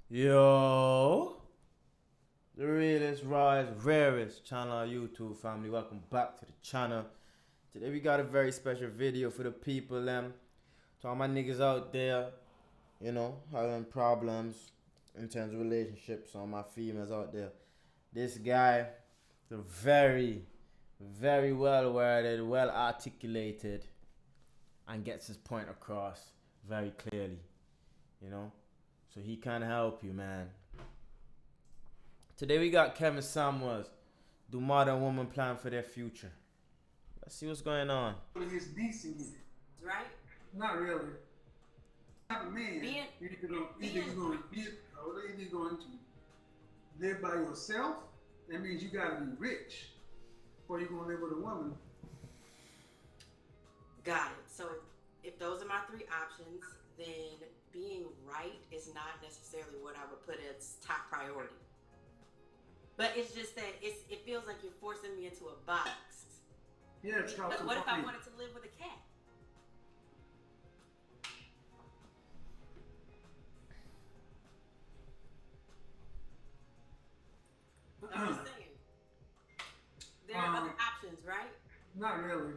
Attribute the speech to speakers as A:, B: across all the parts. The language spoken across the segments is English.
A: Yo, the realest, rawest, rarest channel on YouTube, family. Welcome back to the channel. Today we got a very special video for the people, to all my niggas out there, having problems in terms of relationships. All my females out there. This guy, the very, very well worded, well articulated, and gets his point across very clearly, So he can help you, man. Today we got Kevin Samuels. Do modern women plan for their future? Let's see what's going on.
B: It's decent in it.
C: Right?
B: Not really. Not a man. You're either going to live by yourself. That means you gotta be rich, or you're gonna live with a woman.
C: Got it. So if those are my three options, then being right is not necessarily what I would put as top priority. But it's just that it feels like you're forcing me into a box.
B: Yeah, it's called.
C: But what if I wanted to live with a cat? I'm just saying. There are other options, right?
B: Not really.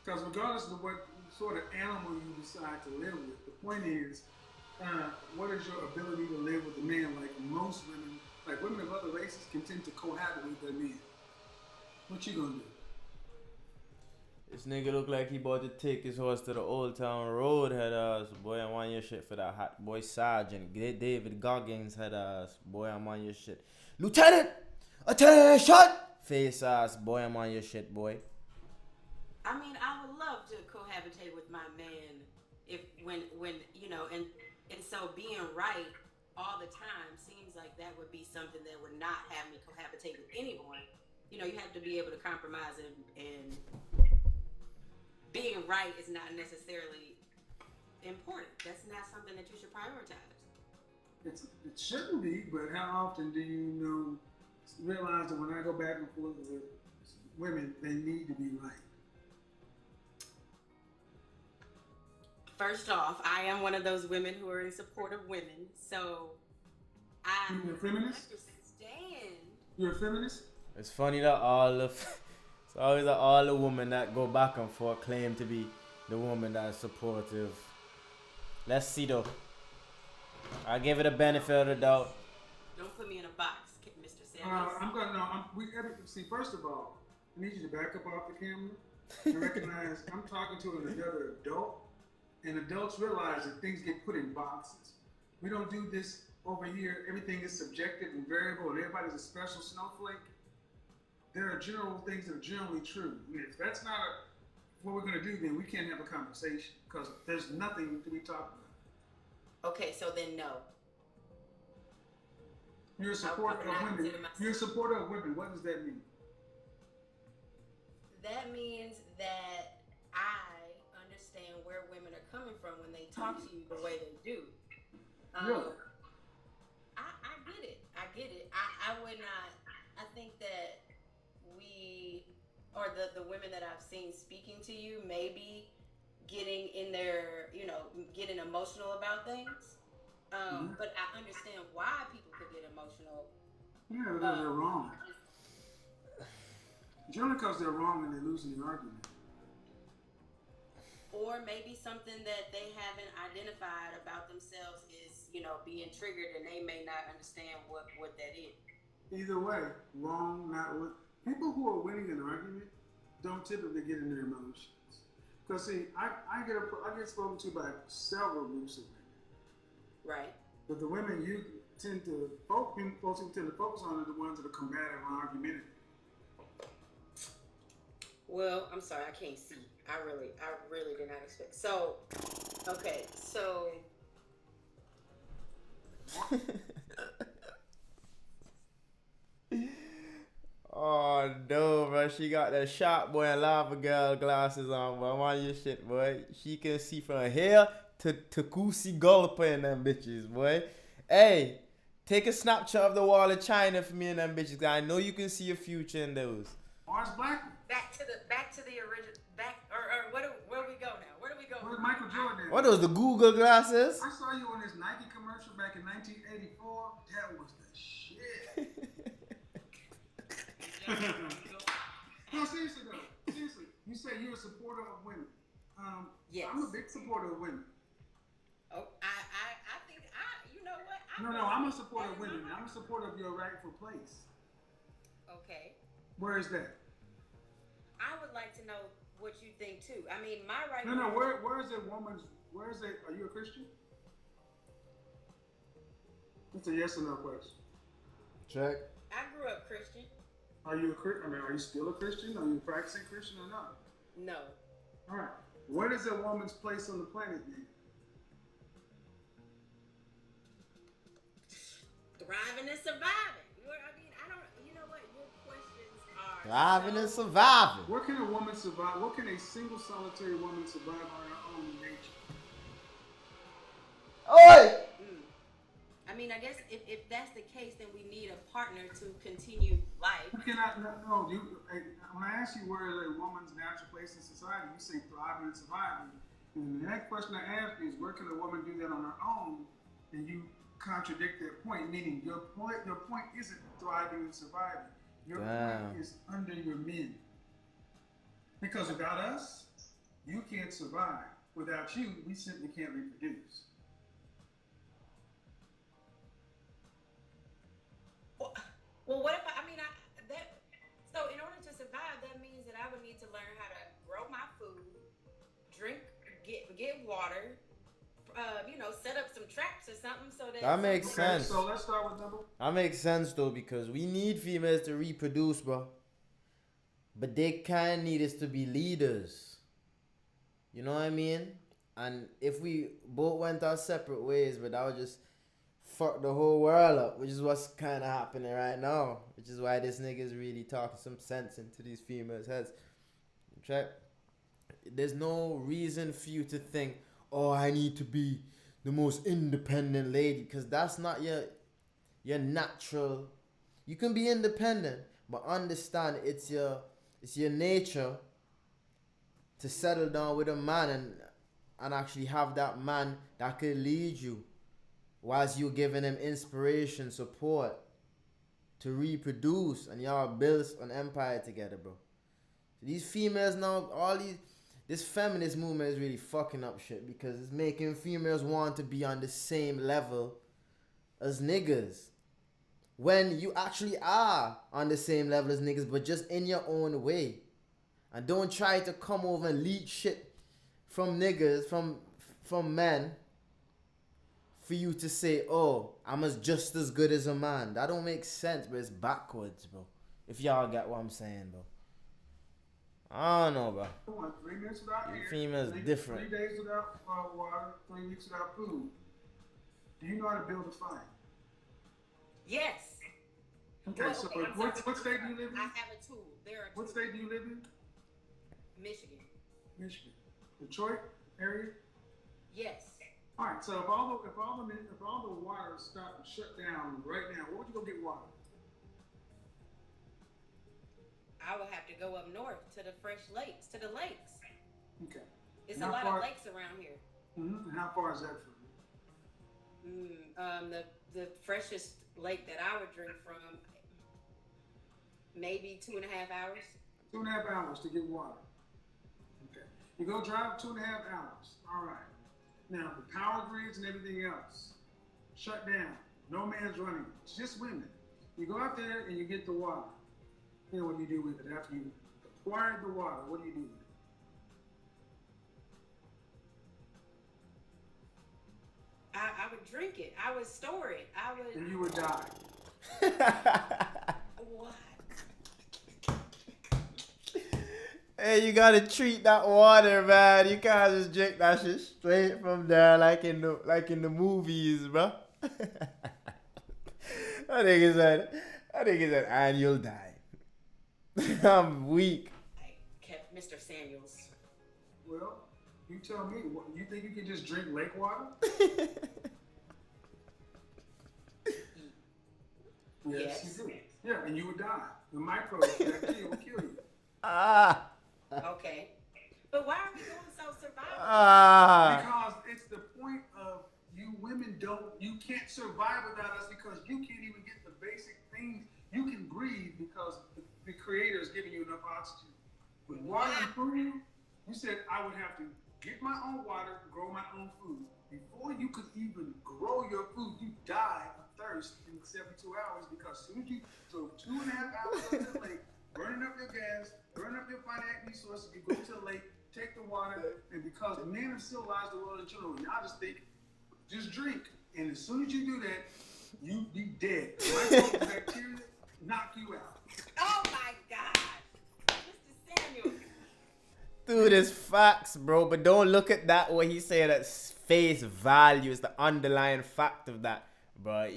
B: Because regardless of what sort of animal you decide to live with, the point is, what is your ability to live with a man? Like most women, like women of other races can tend to cohabit with their men. What you gonna do?
A: This nigga look like he about to take his horse to the Old Town Road, head ass. Boy, I'm on your shit for that hot boy sergeant. David Goggins, head ass. Boy, I'm on your shit. Lieutenant! Attention! Face ass. Boy, I'm on your shit, boy.
C: I mean, I would love to cohabitate with my man and so being right all the time seems like that would be something that would not have me cohabitate with anyone. You have to be able to compromise and being right is not necessarily important. That's not something that you should prioritize.
B: It shouldn't be, but how often do you realize that when I go back and forth with women, they need to be right?
C: First off, I am one of those women who are in support of women, so I
B: You're a feminist?
C: understand.
B: You're a feminist?
A: It's funny that it's always that all the women that go back and forth claim to be the woman that is supportive. Let's see though. I give it a benefit of the doubt.
C: Don't put me in a box, Mr. Sanders.
B: See, first of all, I need you to back up off the camera and recognize I'm talking to another adult, and adults realize that things get put in boxes. We don't do this over here. Everything is subjective and variable, and everybody's a special snowflake. There are general things that are generally true. I mean, if that's not what we're going to do, then we can't have a conversation because there's nothing to be talked about.
C: Okay, so then no.
B: You're a supporter of women. You're a supporter of women. What does that mean?
C: That means that I understand where women are coming from when they talk to you the way they do.
B: Really?
C: I get it. I get it. I would not. I think that the women that I've seen speaking to you maybe getting in their, getting emotional about things. But I understand why people could get emotional.
B: Yeah, because they're wrong. Generally because they're wrong and they're losing the argument.
C: Or maybe something that they haven't identified about themselves is, being triggered and they may not understand what that is.
B: Either way, wrong, not what. People who are winning an argument don't typically get in their emotions. Because see, I get spoken to by several groups of women.
C: Right.
B: But the women you tend to focus on are the ones that are combative and argumentative.
C: Well, I'm sorry, I can't see. I really did not expect. So, okay, so.
A: Oh no, bro. She got that shot boy and lava girl glasses on, boy. I'm on your shit, boy. She can see from here to Kusi Gulper and them bitches, boy. Hey, take a snapshot of the wall of China for me and them bitches. I know you can see your future in those.
B: Mars Blackman.
C: Back to the original. Where do we go now? Where do we go?
B: Where's Michael Jordan?
A: What are those, the Google glasses?
B: I saw you on this Nike commercial. commercial back in 1984, that was the shit. No, seriously though. Seriously. You say you're a supporter of women.
C: Yes.
B: I'm a big supporter of women.
C: Oh, I think you know what?
B: I'm a supporter of women. I'm a supporter of your rightful place.
C: Okay.
B: Where is that?
C: I would like to know what you think too. I mean, my right.
B: No. Where is a woman's? Where is it? Are you a Christian? It's a yes or no question.
A: Check.
C: I grew up Christian.
B: Are you are you still a Christian? Are you a practicing Christian or not?
C: No.
B: All right. What is a woman's place on the planet then?
C: Thriving and surviving. I don't. You know what? Your questions are
A: Thriving and surviving.
B: Where can a woman survive? What can a single solitary woman survive on her own in nature?
A: Oi!
C: I mean, I guess if that's the case, then we need a partner to continue life.
B: When I ask you where is a woman's natural place in society, you say thriving and surviving. And the next question I ask is, where can a woman do that on her own? And you contradict that point, meaning your point isn't thriving and surviving. Your point is under your men. Because without us, you can't survive. Without you, we simply can't reproduce.
C: Well, what if so in order to survive, that means that I would need to learn how to grow my food, drink, get water, set up some traps or something so that
A: makes sense.
B: So let's start with number.
A: That makes sense though, because we need females to reproduce, bro. But they kind of need us to be leaders. You know what I mean? And if we both went our separate ways, but that would just fuck the whole world up, which is what's kind of happening right now. Which is why this nigga is really talking some sense into these females' heads. Check. There's no reason for you to think, oh, I need to be the most independent lady, because that's not your natural. You can be independent, but understand it's your nature to settle down with a man and actually have that man that could lead you whilst you giving him inspiration, support to reproduce, and y'all build an empire together, bro. So these females now, this feminist movement is really fucking up shit, because it's making females want to be on the same level as niggas, when you actually are on the same level as niggas, but just in your own way. And don't try to come over and leech shit from niggas, from men, for you to say, oh, I'm just as good as a man. That don't make sense, but it's backwards, bro. If y'all get what I'm saying, bro. I don't know, bro.
B: 3 minutes without air.
A: Females different.
B: 3 days without water. 3 weeks without food. Do you know how to build a fire?
C: Yes.
B: Okay, so what state do you live in?
C: I have a tool. There are
B: What state do you live in?
C: Michigan.
B: Michigan. Detroit area?
C: Yes.
B: All right, so if all the water stopped and shut down right now, where would you go get water?
C: I would have to go up north to the to the lakes.
B: Okay.
C: It's a lot of lakes around here.
B: Mm-hmm. And how far is that from you?
C: The freshest lake that I would drink from, maybe 2.5 hours.
B: 2.5 hours to get water. Okay. You go drive 2.5 hours. All right. Now, the power grids and everything else shut down. No man's running. It's just women. You go out there and you get the water. You know what you do with it after you acquired the water. What do you do with it?
C: I would drink it. I would store it.
B: And you would die.
C: What?
A: Hey, you gotta treat that water, man. You can't just drink that shit straight from there like in the movies, bro. I think it's an annual die. I'm weak.
C: I kept Mr. Samuels.
B: Well, you tell me. You think you can just drink lake water? Yes, you do. Yeah, and you would die. The microbes bacteria will kill you.
C: Okay. But why are we doing so survival?
B: Because it's the point of you women you can't survive without us because you can't even get the basic things. You can breathe because the Creator is giving you enough oxygen. With water and food, you said I would have to get my own water, grow my own food. Before you could even grow your food, you die of thirst in 72 hours because as soon as you drove 2.5 hours up to the lake, burning up your gas, burning up your finite resources, you go to the lake, take the water, and because men have civilized the world in general, y'all just think, just drink. And as soon as you do that, you be dead. Bacteria knock you out.
C: Oh my God. Mr. Samuel.
A: Dude, it's facts, bro. But don't look at that what he said at face value. It's the underlying fact of that, bro.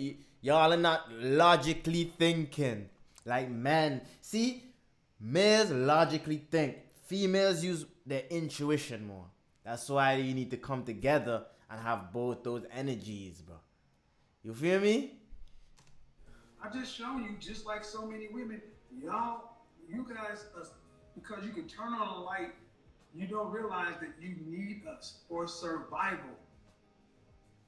A: Y'all are not logically thinking like men. See, males logically think. Females use their intuition more. That's why you need to come together and have both those energies, bro. You feel me?
B: I've just shown you, just like so many women, you guys, because you can turn on a light, you don't realize that you need us for survival.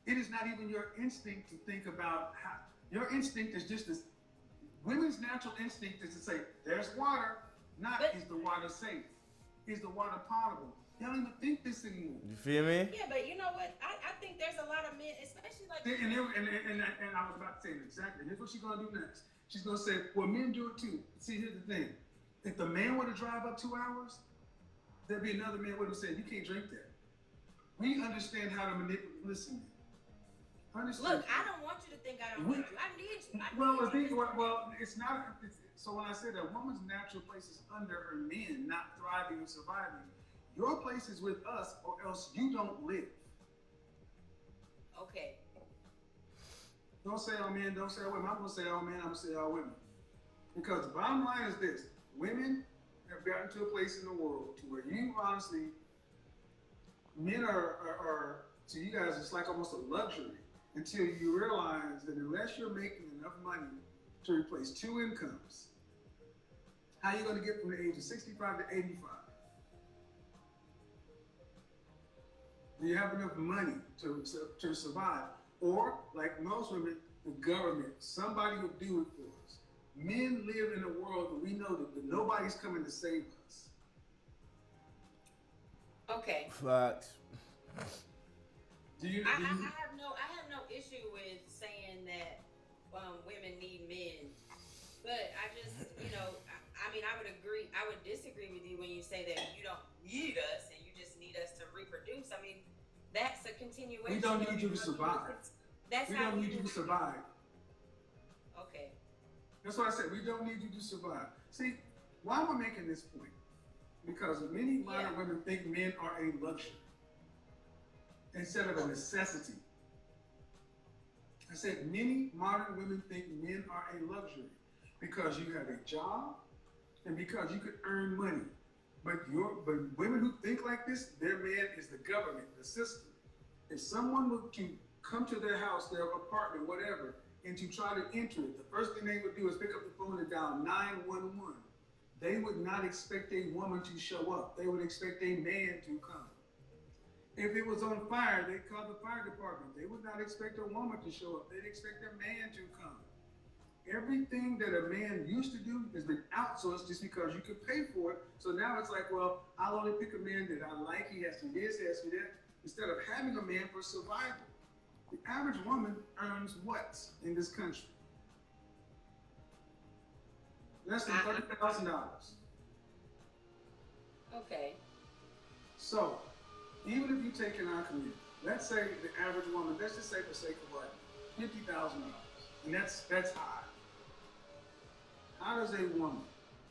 B: It is not even your instinct to think about how, your instinct is just this, women's natural instinct is to say, there's water, is the water safe? Is the water potable? They don't even think this anymore.
A: You feel me?
C: Yeah, but you know what? I think there's a lot of men, especially like...
B: And I was about to say it exactly. Here's what she's going to do next. She's going to say, well, men do it too. See, here's the thing. If the man were to drive up 2 hours, there'd be another man with him saying, you can't drink that. We understand how to manipulate. Listen.
C: Look, I don't want you to think I don't want you. I need you.
B: It's not. So when I said a woman's natural place is under her men, not thriving and surviving, your place is with us, or else you don't live.
C: Okay.
B: Don't say all men, don't say all women. I'm going to say all men, I'm going to say all women. Because the bottom line is this. Women have gotten to a place in the world to where you honestly, men are to you guys, it's like almost a luxury until you realize that unless you're making enough money to replace 2 incomes, how are you going to get from the age of 65 to 85? Do you have enough money to survive? Or, like most women, the government, somebody will do it for us. Men live in a world that we know that nobody's coming to save us.
C: Okay.
A: Facts.
C: I have no issue with saying that women need men, but I just, I would disagree with you when you say that you don't need us and you just need us to reproduce. I mean, that's a continuation.
B: We don't need you to survive. We don't need you to survive.
C: Okay.
B: That's what I said. We don't need you to survive. See, why am I making this point? Because many modern women think men are a luxury instead of a necessity. I said many modern women think men are a luxury because you have a job and because you could earn money. But women who think like this, their man is the government, the system. If someone were to come to their house, their apartment, whatever, and to try to enter it, the first thing they would do is pick up the phone and dial 911. They would not expect a woman to show up. They would expect a man to come. If it was on fire, they'd call the fire department. They would not expect a woman to show up. They'd expect a man to come. Everything that a man used to do has been outsourced just because you could pay for it. So now it's like, well, I'll only pick a man that I like. He has to do this, he has to do that. Instead of having a man for survival. The average woman earns what in this country? Less than $30,000.
C: Okay.
B: So, even if you take in our community, let's say the average woman, let's just say for sake of what, $50,000, and that's high. How does a woman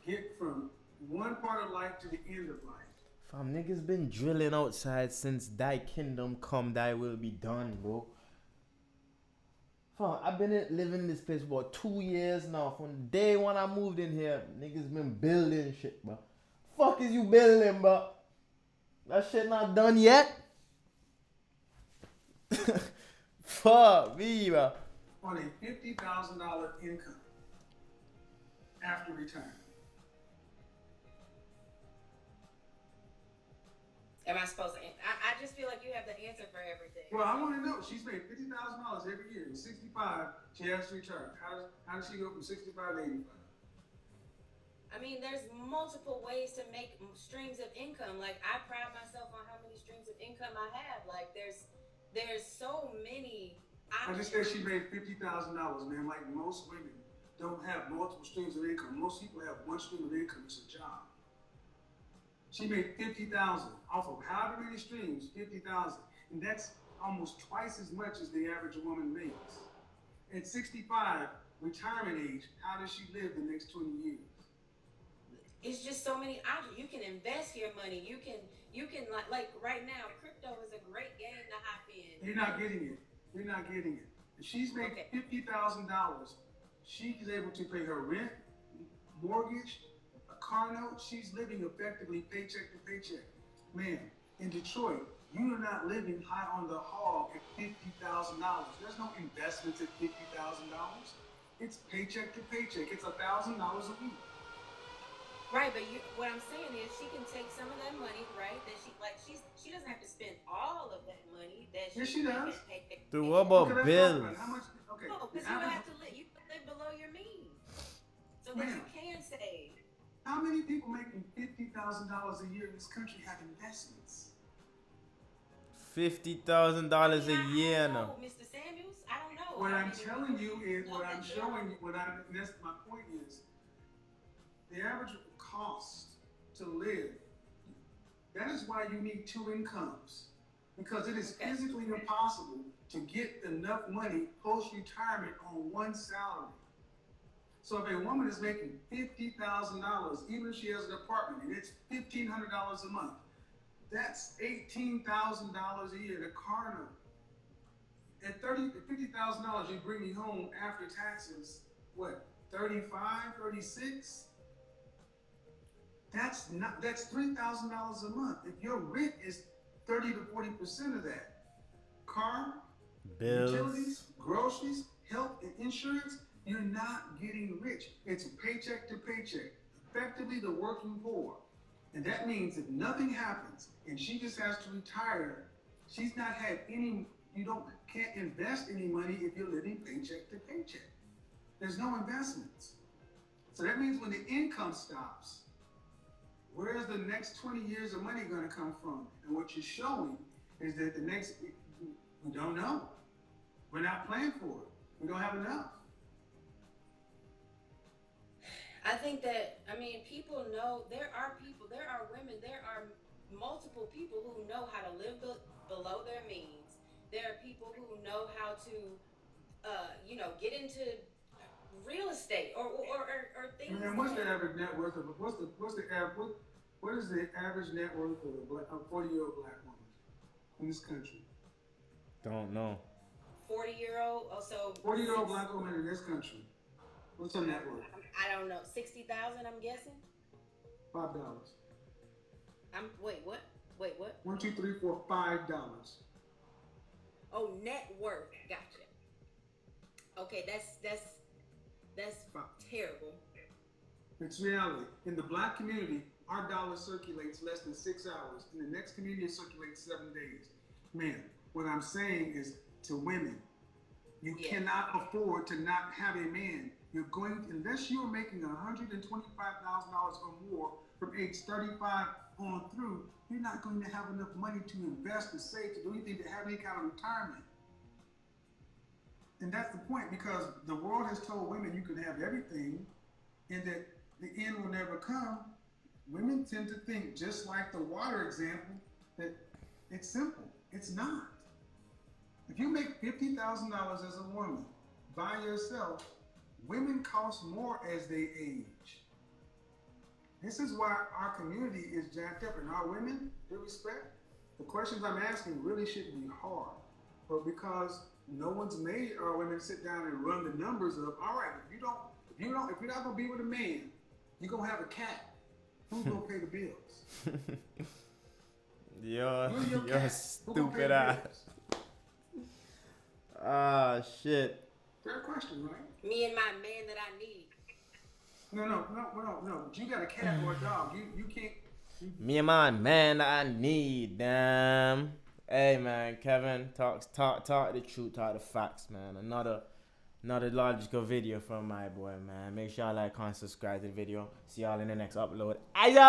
B: get from one part of life to the end of life?
A: Fam, niggas been drilling outside since thy kingdom come, thy will be done, bro. Fam, I've been living in this place for about 2 years now. From day one I moved in here, niggas been building shit, bro. Fuck is you building, bro? That shit not done yet? Fuck me, bro.
B: On a $50,000 income after retirement.
C: Am I supposed to? I just feel like you have the answer for everything.
B: Well, I want to know. She's made $50,000 every year. 65, she has to retire. How does she go from 65 to 85?
C: I mean, there's multiple ways to make streams of income. Like, I pride myself on how many streams of income I have. Like, there's so many options.
B: I just said she made $50,000, man. Like most women don't have multiple streams of income. Most people have one stream of income. It's a job. She made $50,000 off of however many streams, $50,000, and that's almost twice as much as the average woman makes. At 65, retirement age, how does she live the next 20 years?
C: It's just so many options. You can invest your money. You can like right now, crypto is a great game to hop in.
B: You're not getting it. You're not getting it. If she's made $50,000, she's able to pay her rent, mortgage, a car note. She's living effectively paycheck to paycheck. Man, in Detroit, you are not living high on the hog at $50,000. There's no investments at $50,000. It's paycheck to paycheck. It's $1,000 a week.
C: Right, but what I'm saying is she can take some of that money, right? That she doesn't have to spend all of that money. That
B: Yes, she does.
A: Dude, what about bills?
B: How much? Okay.
C: No, because you have to live. You can live below your means, so that you can save.
B: How many people making $50,000 a year in this country have investments?
A: $50,000 a year now.
C: Mr. Samuels, I don't know.
B: What I'm telling you is, what I'm showing you, that's my point is, the average cost to live, that is why you need two incomes. Because it is physically impossible to get enough money post-retirement on one salary. So if a woman is making $50,000, even if she has an apartment and it's $1,500 a month, that's $18,000 a year to car note. At $50,000, you bring me home after taxes, what, 35, 36? That's $3,000 a month. If your rent is 30 to 40% of that, car,
A: bills,
B: utilities, groceries, health, and insurance, you're not getting rich. It's paycheck to paycheck, effectively the working poor. And that means if nothing happens and she just has to retire, she's not had any, can't invest any money if you're living paycheck to paycheck. There's no investments. So that means when the income stops, where's the next 20 years of money going to come from? And what you're showing is that we don't know. We're not planning for it. We don't have enough.
C: I think that, people know, there are women, there are multiple people who know how to live below their means. There are people who know how to, get into real estate or things.
B: And what's the average net worth of what is the average net worth of a 40-year-old black woman in this country?
A: Don't know.
C: 40-year-old, also
B: 40-year-old black woman in this country. What's her net worth?
C: I don't know. 60,000, I'm guessing.
B: $5.
C: Wait, what? Wait, what?
B: 1, 2, 3, 4, $5.
C: Oh, net worth. Gotcha. Okay, that's terrible.
B: It's reality. In the black community, our dollar circulates less than 6 hours. In the next community, it circulates 7 days. Man, what I'm saying is to women, you cannot afford to not have a man. You're going, unless you are making $125,000 or more from age 35 on through, you're not going to have enough money to invest, to save, to do anything, to have any kind of retirement. And that's the point, because the world has told women you can have everything and that the end will never come. Women tend to think, just like the water example, that it's simple. It's not. If you make $50,000 as a woman by yourself, women cost more as they age. This is why our community is jacked up, and our women, due respect, the questions I'm asking really shouldn't be hard. But because no one's made our women sit down and run the numbers of, all right, if you're not gonna be with a man, you're gonna have a cat. Who's gonna pay the bills?
A: You're stupid ass. Ah, shit.
B: Fair question, right?
C: Me and my man that I need.
B: No. But you got a cat or a dog. You can't.
A: Me and my man that I need, damn. Hey man, Kevin talk the truth, talk the facts, man. Another logical video from my boy, man. Make sure y'all like, comment, subscribe to the video. See y'all in the next upload. Eyes out.